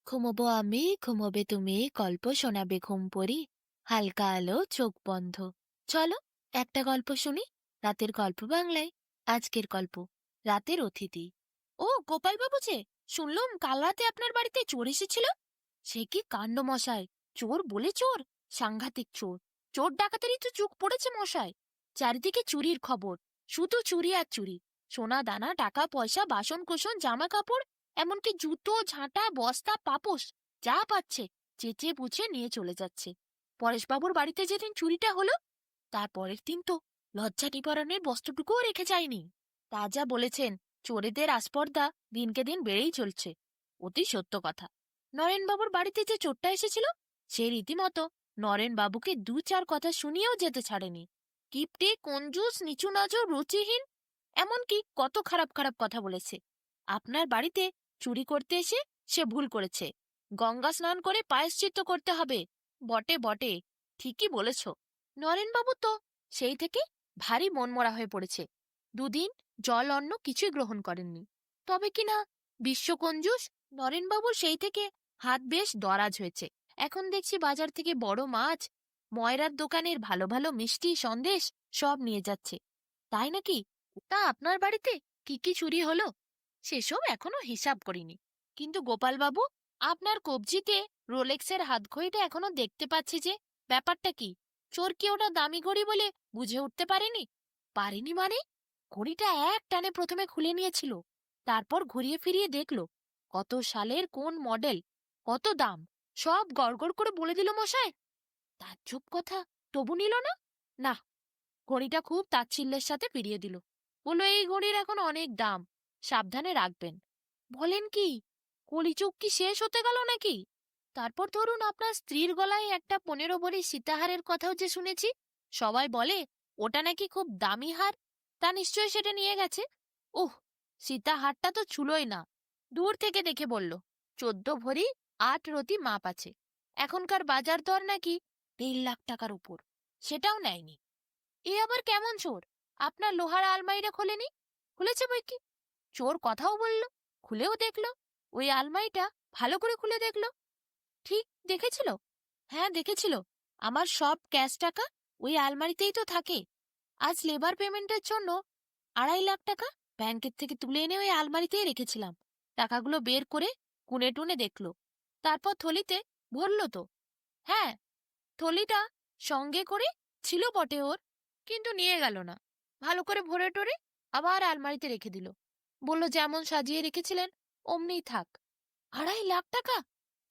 ঘুমোবো আমি, ঘুমোবে তুমি, গল্প শোনাবে ঘুমপড়ি, হালকা আলো চোখ বন্ধ। চলো একটা গল্প শুনি, রাতের গল্প বাংলায়। আজকের গল্প রাতের অতিথি। ও গোপাল বাবু যে, শুনলাম কাল রাতে আপনার বাড়িতে চোর এসেছিল। সে কি কাণ্ড মশাই! চোর বলে চোর, সাংঘাতিক চোর। চোর ডাকাতেরই তো চোখ পড়েছে মশাই। চারিদিকে চুরির খবর, শুধু চুরি আর চুরি। সোনা দানা, টাকা পয়সা, বাসন কোসন, জামা কাপড়, এমনকি জুতো, ঝাঁটা, বস্তা, পাপোশ, যা পাচ্ছে চেঁচে পুছে নিয়ে চলে যাচ্ছে। পরেশবাবুর বাড়িতে যেদিন চুরিটা হলো, তার পরের দিন তো লজ্জা নিবারণের বস্ত্রটুকুও রেখে যায়নি। তা যা বলেছেন, চোরেদের আস্পর্ধা দিনকে দিন বেড়েই চলছে। অতি সত্য কথা। নরেনবাবুর বাড়িতে যে চোরটা এসেছিল, সে রীতিমতো নরেনবাবুকে দু চার কথা শুনিয়েও যেতে ছাড়েনি। কিপটে, কঞ্জুস, নিচু নজর, রুচিহীন, এমনকি কত খারাপ খারাপ কথা বলেছে। আপনার বাড়িতে চুরি করতে এসে সে ভুল করেছে, গঙ্গা স্নান করে প্রায়শ্চিত্ত করতে হবে। বটে বটে, ঠিকই বলেছ। নরেনবাবু তো সেই থেকে ভারী মনমরা হয়ে পড়েছে। দুদিন জল অন্ন কিছুই গ্রহণ করেননি। তবে কিনা বিশ্বকঞ্জুস নরেনবাবুর সেই থেকে হাত বেশ দরাজ হয়েছে। এখন দেখছি বাজার থেকে বড় মাছ, ময়রার দোকানের ভালো ভালো মিষ্টি সন্দেশ সব নিয়ে যাচ্ছে। তাই নাকি? তা আপনার বাড়িতে কি কি চুরি হলো সেসব এখনো হিসাব করিনি। কিন্তু গোপালবাবু, আপনার কবজিতে রোলেক্সের হাতঘড়িটা এখনো দেখতে পাচ্ছি যে, ব্যাপারটা কি? চোর কি ওটা দামি ঘড়ি বলে বুঝে উঠতে পারেনি? পারেনি মানে? ঘড়িটা এক টানে প্রথমে খুলে নিয়েছিল, তারপর ঘুরিয়ে ফিরিয়ে দেখলো কত সালের কোন মডেল, কত দাম, সব গড়গড় করে বলে দিল মশাই। তাজ্জব কথা, তবু নিল না। না, ঘড়িটা খুব তাচ্ছিল্যের সাথে ফিরিয়ে দিল। বলল, এই ঘড়ির এখন অনেক দাম, সাবধানে রাখবেন। বলেন কি? কলিযুগ কি শেষ হতে গেল নাকি? তারপর ধরুন, আপনার স্ত্রীর গলায় একটা 15 ভরি সীতাহারের কথাও যে শুনেছি। সবাই বলে ওটা নাকি খুব দামি হার। তা নিশ্চয়ই সেটা নিয়ে গেছে। ওহ, সীতাহারটা তো ছুলোই না। দূর থেকে দেখে বলল 14 ভরি 8 রতি মাপ আছে। এখনকার বাজার দর নাকি 1.5 লাখ টাকার উপর। সেটাও নেয়নি। এ আবার কেমন চোর? আপনার লোহার আলমারিটা খোলেনি? খুলেছে বই কি। চোর কথাও বলল, খুলেও দেখলো। ওই আলমারিটা ভালো করে খুলে দেখলো। ঠিক দেখেছিল। হ্যাঁ, দেখেছিল। আমার সব ক্যাশ টাকা ওই আলমারিতেই তো থাকে। আজ লেবার পেমেন্টের জন্য 2.5 লাখ টাকা ব্যাংকের থেকে তুলে এনে ওই আলমারিতেই রেখেছিলাম। টাকাগুলো বের করে গুনে টুনে দেখলো, তারপর থলিতে ভরল তো। হ্যাঁ, থলিটা সঙ্গে করে ছিল বটে ওর, কিন্তু নিয়ে গেল না। ভালো করে ভরে টরে আবার আলমারিতে রেখে দিল। বলল, যেমন সাজিয়ে রেখেছিলেন অমনিই থাক। 2.5 লাখ টাকা!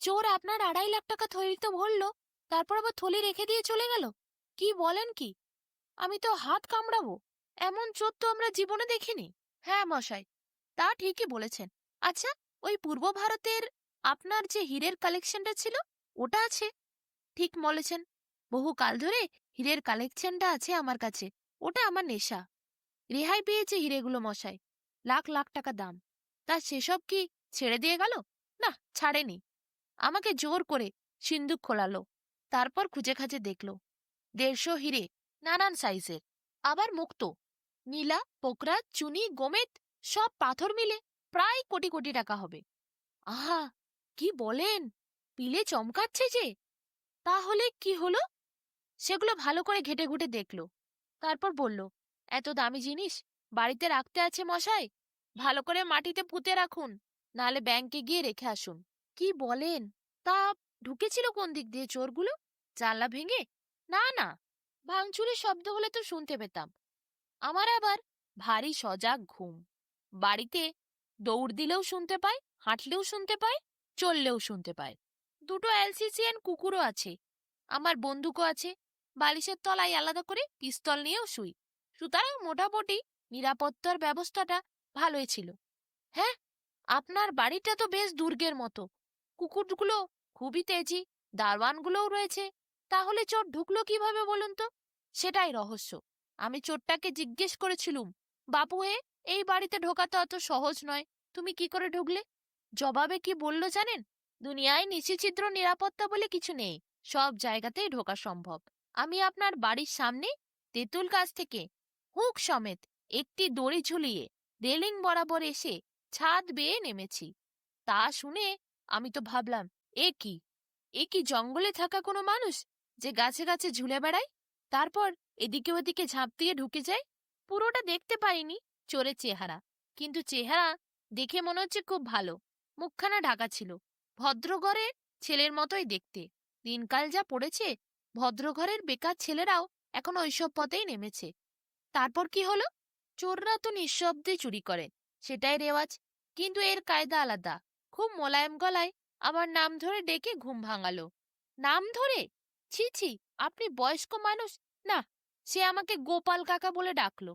চোর আপনার 2.5 লাখ টাকা থলিতে ভরলো, তারপর আবার থলি রেখে দিয়ে চলে গেল? কি বলেন কি! আমি তো হাত কামড়াবো। এমন চোর তো আমরা জীবনে দেখিনি। হ্যাঁ মশাই, তা ঠিকই বলেছেন। আচ্ছা, ওই পূর্ব ভারতের আপনার যে হীরের কালেকশনটা ছিল, ওটা আছে? ঠিক বলেছেন। বহু কাল ধরে হীরের কালেকশনটা আছে আমার কাছে। ওটা আমার নেশা। রেহাই পেয়েছে হিরেগুলো মশাই, লাখ লাখ টাকা দাম। তা সেসব কি ছেড়ে দিয়ে গেল? না, ছাড়েনি। আমাকে জোর করে সিন্দুক খোলালো। তারপর খুঁজে খাজে দেখলো 150 হিরে, নানান সাইজের, আবার মুক্ত, নীলা, পোকরা, চুনি, গোমেদ, সব পাথর মিলে প্রায় কোটি কোটি টাকা হবে। আহা, কি বলেন! পিলে চমকাচ্ছে যে। তাহলে কি হলো? সেগুলো ভালো করে ঘেটে ঘুটে দেখল। তারপর বলল, এত দামি জিনিস বাড়িতে রাখতে আছে মশাই, ভালো করে মাটিতে পুঁতে রাখুন, নাহলে ব্যাংকে গিয়ে রেখে আসুন। কি বলেন! তা ঢুকেছিল কোন দিক দিয়ে চোরগুলো? জানলা ভেঙে? না না, ভাঙচুরের শব্দ হলে তো শুনতে পেতাম। আমার আবার ভারী সজাগ ঘুম। বাড়িতে দৌড় দিলেও শুনতে পায়, হাঁটলেও শুনতে পায়, চললেও শুনতে পায়। দুটো এলসিসিয়ান কুকুরও আছে। আমার বন্দুকও আছে। বালিশের তলায় আলাদা করে পিস্তল নিয়েও শুই। সুতরাং মোটামুটি নিরাপত্তার ব্যবস্থাটা ভালোই ছিল। হ্যাঁ, আপনার বাড়িটা তো বেশ দুর্গের মতো। কুকুরগুলো খুবই তেজি, দারোয়ানগুলোও রয়েছে। তাহলে চোর ঢুকলো কিভাবে বলুন তো? সেটাই রহস্য। আমি চোরটাকে জিজ্ঞেস করেছিলুম, বাপু এই বাড়িতে ঢোকা তো অত সহজ নয়, তুমি কি করে ঢুকলে? জবাবে কি বলল জানেন? দুনিয়ায় নিশ্চিদ্র নিরাপত্তা বলে কিছু নেই, সব জায়গাতেই ঢোকা সম্ভব। আমি আপনার বাড়ির সামনে তেঁতুল গাছ থেকে হুক সমেত একটি দড়ি ঝুলিয়ে রেলিং বরাবর এসে ছাদ বেয়ে নেমেছি। তা শুনে আমি তো ভাবলাম, এ কি এ কি জঙ্গলে থাকা কোনো মানুষ যে গাছে গাছে ঝুলে বেড়ায়, তারপর এদিকে ওদিকে ঝাঁপ দিয়ে ঢুকে যায়। পুরোটা দেখতে পাইনি চোরের চেহারা, কিন্তু চেহারা দেখে মনে হচ্ছে খুব ভালো। মুখখানা ঢাকা ছিল, ভদ্রঘরের ছেলের মতোই দেখতে। দিনকাল যা পড়েছে, ভদ্রঘরের বেকার ছেলেরাও এখন ওইসব পথেই নেমেছে। তারপর কি হলো? চোররা তো নিঃশব্দে চুরি করে, সেটাই রেওয়াজ। কিন্তু এর কায়দা আলাদা। খুব মোলায়েম গলায় আমার নাম ধরে ডেকে ঘুম ভাঙালো। নাম ধরে? ছি ছি, আপনি বয়স্ক মানুষ না। সে আমাকে গোপাল কাকা বলে ডাকলো।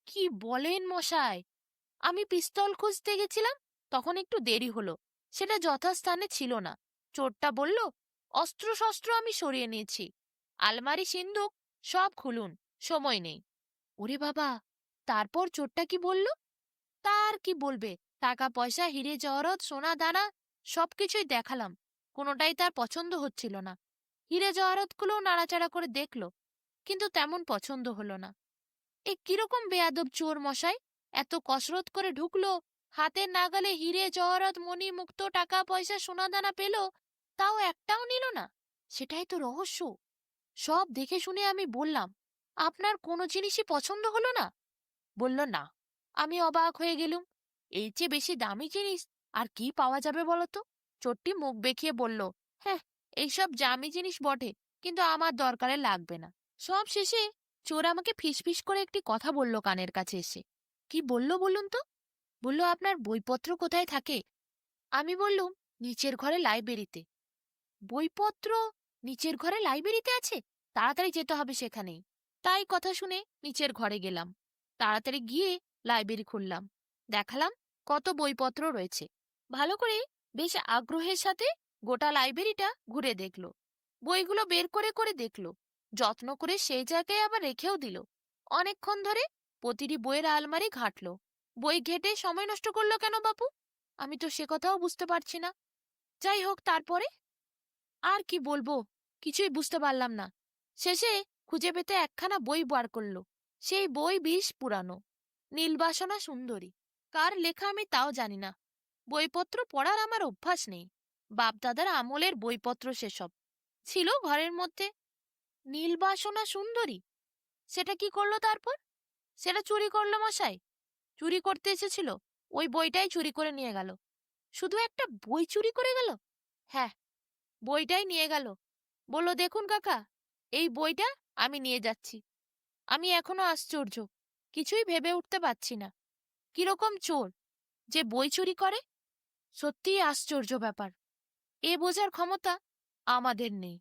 কি বলেন মশাই! আমি পিস্তল খুঁজতে গেছিলাম, তখন একটু দেরি হলো, সেটা যথাস্থানে ছিল না। চোরটা বলল, অস্ত্র শস্ত্র আমি সরিয়ে নিয়েছি, আলমারি সিন্দুক সব খুলুন, সময় নেই। ওরে বাবা! তারপর চোরটা কি বলল? তার কি বলবে? টাকা পয়সা, হিরে জহরত, সোনা দানা সবকিছুই দেখালাম, কোনোটাই তার পছন্দ হচ্ছিল না। হিরে জহরতগুলোও নাড়াচাড়া করে দেখলো, কিন্তু তেমন পছন্দ হলো না। এ কিরকম বেয়াদব চোর মশাই! এত কসরত করে ঢুকলো, হাতের নাগালে হিরে জহরত মণি মুক্ত টাকা পয়সা সোনাদানা পেল, তাও একটাও নিল না। সেটাই তো রহস্য। সব দেখে শুনে আমি বললাম, আপনার কোনো জিনিসই পছন্দ হলো না? বলল না। আমি অবাক হয়ে গেলুম। এর চেয়ে বেশি দামি জিনিস আর কি পাওয়া যাবে বলতো? চোরটি মুখ বেঁকিয়ে বলল, হ্যাঁ, এইসব দামি জিনিস বটে, কিন্তু আমার দরকারে লাগবে না। সব শেষে চোর আমাকে ফিসফিস করে একটি কথা বলল কানের কাছে এসে। কি বলল বলুন তো? বলল, আপনার বইপত্র কোথায় থাকে? আমি বললুম, নিচের ঘরে লাইব্রেরিতে। বইপত্র নিচের ঘরে লাইব্রেরিতে আছে? তাড়াতাড়ি যেতে হবে সেখানেই। তাই কথা শুনে নিচের ঘরে গেলাম। তাড়াতাড়ি গিয়ে লাইব্রেরি খুললাম, দেখালাম কত বইপত্র রয়েছে। ভালো করে বেশ আগ্রহের সাথে গোটা লাইব্রেরিটা ঘুরে দেখল, বইগুলো বের করে করে দেখল, যত্ন করে সেই জায়গায় আবার রেখেও দিল। অনেকক্ষণ ধরে প্রতিটি বইয়ের আলমারি ঘাঁটল। বই ঘেটে সময় নষ্ট করলো কেন বাপু? আমি তো সে কথাও বুঝতে পারছি না। যাই হোক, তারপরে আর কি বলবো, কিছুই বুঝতে পারলাম না। শেষে খুঁজে পেতে একখানা বই বার করলো। সেই বই বেশ পুরানো, নীলবাসনা সুন্দরী। কার লেখা আমি তাও জানি না। বইপত্র পড়ার আমার অভ্যাস নেই, বাপদাদার আমলের বইপত্র সেসব ছিল ঘরের মধ্যে। নীলবাসনা সুন্দরী, সেটা কি করলো তারপর? সেটা চুরি করলো মশাই। চুরি করতে এসেছিল, ওই বইটাই চুরি করে নিয়ে গেল। শুধু একটা বই চুরি করে গেল? হ্যাঁ, বইটাই নিয়ে গেল। বলল, দেখুন কাকা, এই বইটা আমি নিয়ে যাচ্ছি। আমি এখনো আশ্চর্য, কিছুই ভেবে উঠতে পারছি না। কিরকম চোর যে বই চুরি করে! সত্যিই আশ্চর্য ব্যাপার। এ বোঝার ক্ষমতা আমাদের নেই।